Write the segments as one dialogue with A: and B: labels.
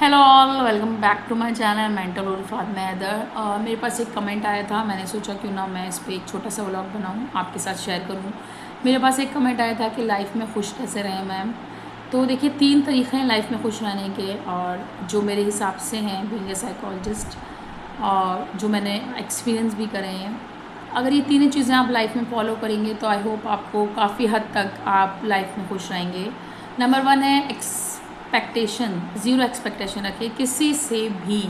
A: Hello all, welcome back to my channel मेंटल उल्फात मैदर। मेरे पास एक कमेंट आया था, मैंने सोचा क्यों ना मैं इस पर एक छोटा सा व्लॉग बनाऊं, आपके साथ शेयर करूं। मेरे पास एक कमेंट आया था कि लाइफ में खुश कैसे रहें मैम। तो देखिए, 3 तरीक़े हैं लाइफ में खुश रहने के, और जो मेरे हिसाब से हैं बीइंग ए साइकोलॉजिस्ट, और जो मैंने एक्सपीरियंस भी करे हैं। अगर ये तीनों चीज़ें आप लाइफ में फॉलो करेंगे तो आई होप आपको काफ़ी हद तक आप लाइफ में खुश रहेंगे। नंबर 1 है एक्सपेक्टेशन, ज़ीरो एक्सपेक्टेशन रखिए किसी से भी,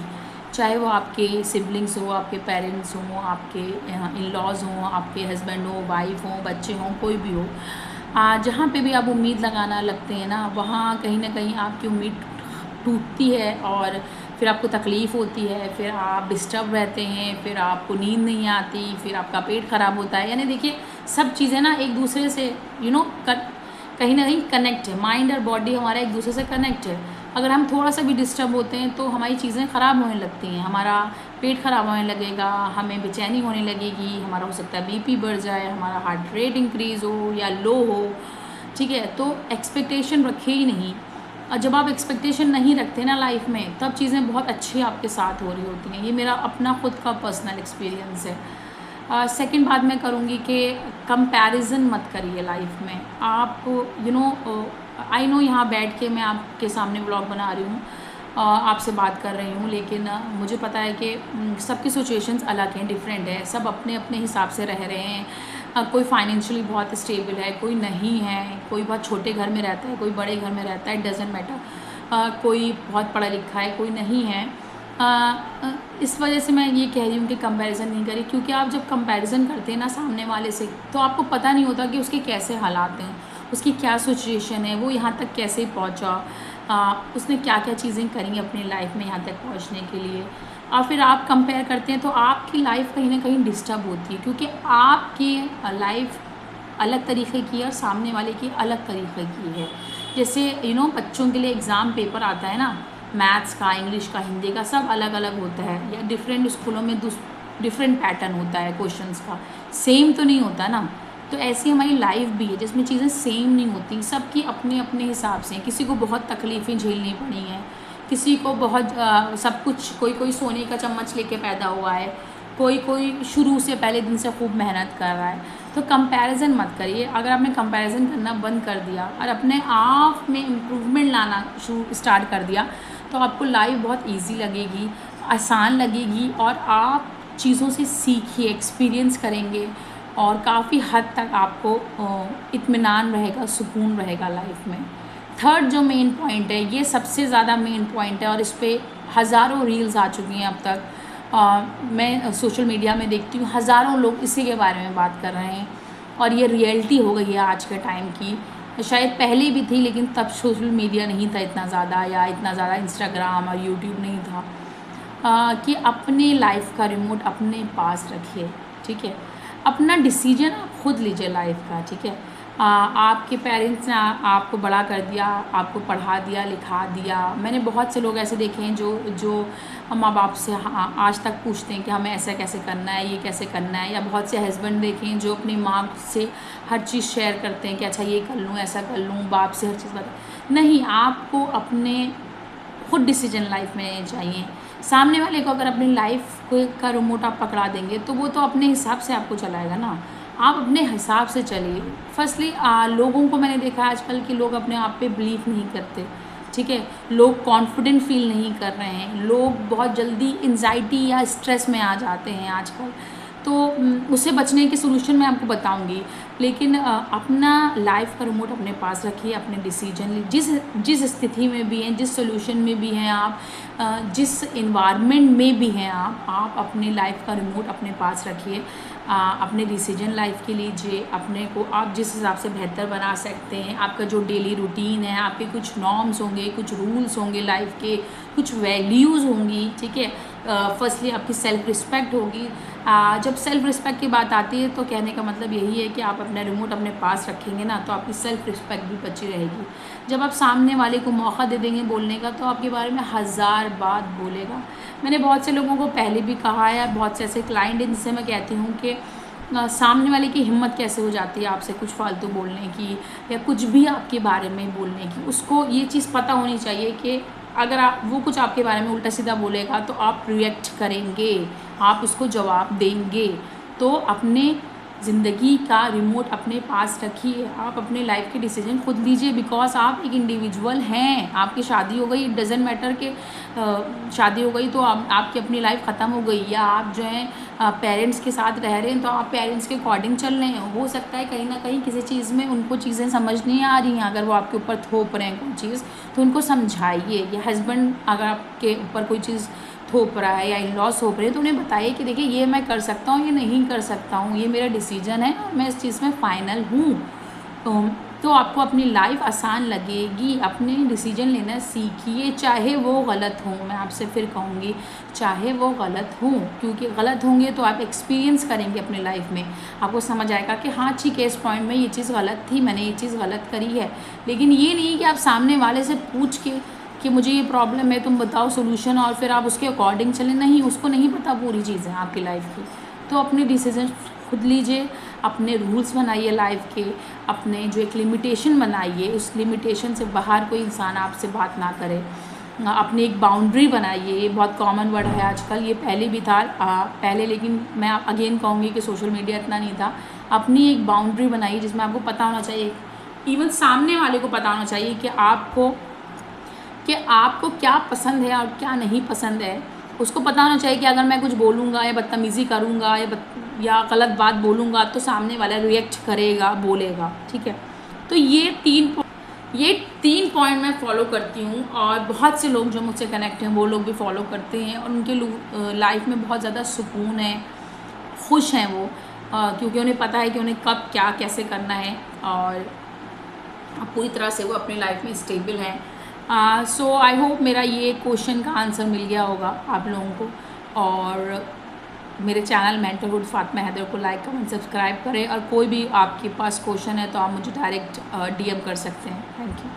A: चाहे वो आपके सिबलिंग्स हो, आपके पेरेंट्स हों, आपके इन लॉज हों, आपके हस्बैंड हो, वाइफ हों, बच्चे हों, कोई भी हो। जहाँ पे भी आप उम्मीद लगाना लगते हैं ना, वहाँ कहीं ना कहीं आपकी उम्मीद टूटती है, और फिर आपको तकलीफ़ होती है, फिर आप डिस्टर्ब रहते हैं, फिर आपको नींद नहीं आती, फिर आपका पेट ख़राब होता है। यानी देखिए, सब चीज़ें ना एक दूसरे से कहीं ना कहीं कनेक्ट है। माइंड और बॉडी हमारा एक दूसरे से कनेक्ट है। अगर हम थोड़ा सा भी डिस्टर्ब होते हैं तो हमारी चीज़ें ख़राब होने लगती हैं, हमारा पेट ख़राब होने लगेगा, हमें बेचैनी होने लगेगी, हमारा हो सकता है बीपी बढ़ जाए, हमारा हार्ट रेट इंक्रीज़ हो या लो हो। ठीक है, तो एक्सपेक्टेशन रखे ही नहीं। और जब आप एक्सपेक्टेशन नहीं रखते ना लाइफ में, तब चीज़ें बहुत अच्छी आपके साथ हो रही होती हैं। ये मेरा अपना खुद का पर्सनल एक्सपीरियंस है। सेकंड बात मैं करूँगी कि कंपैरिजन मत करिए लाइफ में। आप आई नो यहाँ बैठ के मैं आपके सामने व्लॉग बना रही हूँ, आपसे बात कर रही हूँ, लेकिन मुझे पता है कि सबकी सिचुएशंस अलग हैं, डिफरेंट है, सब अपने अपने हिसाब से रह रहे हैं। कोई फाइनेंशियली बहुत स्टेबल है, कोई नहीं है, कोई बहुत छोटे घर में रहता है, कोई बड़े घर में रहता है, इट डजेंट मैटर। कोई बहुत पढ़ा लिखा है, कोई नहीं है। इस वजह से मैं ये कह रही हूँ कि कंपैरिजन नहीं करें, क्योंकि आप जब कंपैरिजन करते हैं ना सामने वाले से, तो आपको पता नहीं होता कि उसके कैसे हालात हैं, उसकी क्या सिचुएशन है, वो यहाँ तक कैसे पहुँचा, उसने क्या क्या चीज़ें करी अपनी लाइफ में यहाँ तक पहुँचने के लिए। और फिर आप कंपेयर करते हैं तो आपकी लाइफ कहीं ना कहीं डिस्टर्ब होती है, क्योंकि आपकी लाइफ अलग तरीके की है और सामने वाले की अलग तरीके की है। जैसे बच्चों के लिए एग्ज़ाम पेपर आता है ना, मैथ्स का, इंग्लिश का, हिंदी का, सब अलग अलग होता है, या डिफरेंट स्कूलों में डिफरेंट पैटर्न होता है क्वेश्चंस का, सेम तो नहीं होता ना। तो ऐसी हमारी लाइफ भी है जिसमें चीज़ें सेम नहीं होती, सबकी अपने अपने हिसाब से। किसी को बहुत तकलीफ़ें झेलनी पड़ी हैं, किसी को बहुत सब कुछ, कोई कोई सोने का चम्मच लेके पैदा हुआ है, कोई कोई शुरू से पहले दिन से खूब मेहनत कर रहा है। तो कंपैरिजन मत करिए। अगर आपने कंपैरिजन करना बंद कर दिया और अपने आप में इम्प्रूवमेंट लाना स्टार्ट कर दिया, तो आपको लाइफ बहुत इजी लगेगी, आसान लगेगी, और आप चीज़ों से सीखिए, एक्सपीरियंस करेंगे, और काफ़ी हद तक आपको इत्मीनान रहेगा, सुकून रहेगा लाइफ में। थर्ड जो मेन पॉइंट है, ये सबसे ज़्यादा मेन पॉइंट है, और इस पर हज़ारों रील्स आ चुकी हैं अब तक। मैं सोशल मीडिया में देखती हूँ हज़ारों लोग इसी के बारे में बात कर रहे हैं, और ये रियलिटी हो गई है आज के टाइम की। शायद पहले भी थी, लेकिन तब सोशल मीडिया नहीं था इतना ज़्यादा, या इतना ज़्यादा इंस्टाग्राम और यूट्यूब नहीं था। कि अपनी लाइफ का रिमोट अपने पास रखिए। ठीक है, अपना डिसीजन आप खुद लीजिए लाइफ का। ठीक है, आपके पेरेंट्स ने आपको बड़ा कर दिया, आपको पढ़ा दिया, लिखा दिया। मैंने बहुत से लोग ऐसे देखे हैं जो माँ बाप से आज तक पूछते हैं कि हमें ऐसा कैसे करना है, ये कैसे करना है। या बहुत से हस्बैंड देखे हैं जो अपनी माँ से हर चीज़ शेयर करते हैं कि अच्छा ये कर लूँ, ऐसा कर लूँ, बाप से हर चीज़ बता। नहीं, आपको अपने खुद डिसीजन लाइफ में लेने चाहिए। सामने वाले को अगर अपनी लाइफ का रिमोट आप पकड़ा देंगे, तो वो तो अपने हिसाब से आपको चलाएगा ना। आप अपने हिसाब से चलिए। फर्स्टली लोगों को मैंने देखा आजकल कि लोग अपने आप पे बिलीव नहीं करते। ठीक है, लोग कॉन्फिडेंट फील नहीं कर रहे हैं, लोग बहुत जल्दी एंजाइटी या स्ट्रेस में आ जाते हैं आजकल। तो उससे बचने के सोल्यूशन मैं आपको बताऊंगी, लेकिन अपना लाइफ का रिमोट अपने पास रखिए, अपने डिसीजन जिस स्थिति में भी हैं, जिस सोल्यूशन में भी हैं आप, जिस इन्वायरमेंट में भी हैं आप अपने लाइफ का रिमोट अपने पास रखिए। अपने डिसीजन लाइफ के लीजिए, अपने को आप जिस हिसाब से बेहतर बना सकते हैं। आपका जो डेली रूटीन है, आपके कुछ नॉर्म्स होंगे, कुछ रूल्स होंगे लाइफ के, कुछ वैल्यूज़ होंगी। ठीक है, फर्स्टली आपकी सेल्फ रिस्पेक्ट होगी। जब सेल्फ रिस्पेक्ट की बात आती है, तो कहने का मतलब यही है कि आप अपना रिमोट अपने पास रखेंगे ना, तो आपकी सेल्फ रिस्पेक्ट भी बची रहेगी। जब आप सामने वाले को मौका दे देंगे बोलने का, तो आपके बारे में हज़ार बात बोलेगा। मैंने बहुत से लोगों को पहले भी कहा है, बहुत से ऐसे क्लाइंट हैं जिनसे मैं कहती हूँ कि सामने वाले की हिम्मत कैसे हो जाती है आपसे कुछ फालतू बोलने की, या कुछ भी आपके बारे में बोलने की। उसको ये चीज़ पता होनी चाहिए कि अगर आप वो कुछ आपके बारे में उल्टा सीधा बोलेगा तो आप रिएक्ट करेंगे, आप उसको जवाब देंगे। तो अपने ज़िंदगी का रिमोट अपने पास रखिए, आप अपने लाइफ के डिसीजन खुद लीजिए, बिकॉज आप एक इंडिविजुअल हैं। आपकी शादी हो गई, इट डजेंट मैटर कि शादी हो गई तो आपकी अपनी लाइफ ख़त्म हो गई, या आप जो हैं पेरेंट्स के साथ रह रहे हैं तो आप पेरेंट्स के अकॉर्डिंग चल रहे हैं। हो सकता है कहीं ना कहीं किसी चीज़ में उनको चीज़ें समझ नहीं आ रही हैं, अगर वो आपके ऊपर थोप रहे हैं कोई चीज़ तो उनको समझाइए। या हस्बैंड अगर आपके ऊपर कोई चीज़ थोप रहा है या इन लॉस थोप रहे हैं तो उन्हें बताइए कि देखिए ये मैं कर सकता हूँ, ये नहीं कर सकता हूँ, ये मेरा डिसीजन है और मैं इस चीज़ में फ़ाइनल हूँ। तो आपको अपनी लाइफ आसान लगेगी। अपने डिसीजन लेना सीखिए, चाहे वो गलत हो। मैं आपसे फिर कहूँगी, चाहे वो गलत हो, क्योंकि गलत होंगे तो आप एक्सपीरियंस करेंगे अपनी लाइफ में, आपको समझ आएगा कि हाँ ठीक है, इस पॉइंट में ये चीज़ गलत थी, मैंने ये चीज़ गलत करी है। लेकिन ये नहीं कि आप सामने वाले से पूछ के कि मुझे ये प्रॉब्लम है, तुम बताओ सोल्यूशन, और फिर आप उसके अकॉर्डिंग चलें। नहीं, उसको नहीं पता पूरी चीज़ें आपकी लाइफ की। तो अपने डिसीजन खुद लीजिए, अपने रूल्स बनाइए लाइफ के, अपने जो एक लिमिटेशन बनाइए, उस लिमिटेशन से बाहर कोई इंसान आपसे बात ना करे। अपनी एक बाउंड्री बनाइए, ये बहुत कॉमन वर्ड है आजकल, ये पहले भी था पहले, लेकिन मैं अगेन कहूँगी कि सोशल मीडिया इतना नहीं था। अपनी एक बाउंड्री बनाइए जिसमें आपको पता होना चाहिए, इवन सामने वाले को पता होना चाहिए कि आपको क्या पसंद है और क्या नहीं पसंद है। उसको पता होना चाहिए कि अगर मैं कुछ बोलूँगा या बदतमीज़ी करूँगा या गलत बात बोलूँगा तो सामने वाला रिएक्ट करेगा, बोलेगा, ठीक है। तो ये तीन पॉइंट मैं फॉलो करती हूँ, और बहुत से लोग जो मुझसे कनेक्ट हैं वो लोग भी फॉलो करते हैं, और उनके लाइफ में बहुत ज़्यादा सुकून है, खुश हैं वो, क्योंकि उन्हें पता है कि उन्हें कब क्या कैसे करना है, और पूरी तरह से वो अपनी लाइफ में स्टेबल हैं। सो आई होप मेरा ये क्वेश्चन का आंसर मिल गया होगा आप लोगों को। और मेरे चैनल मेंटलहुड फातिमा हैदर को लाइक कमेंट सब्सक्राइब करें, और कोई भी आपके पास क्वेश्चन है तो आप मुझे डायरेक्ट DM कर सकते हैं। Thank you.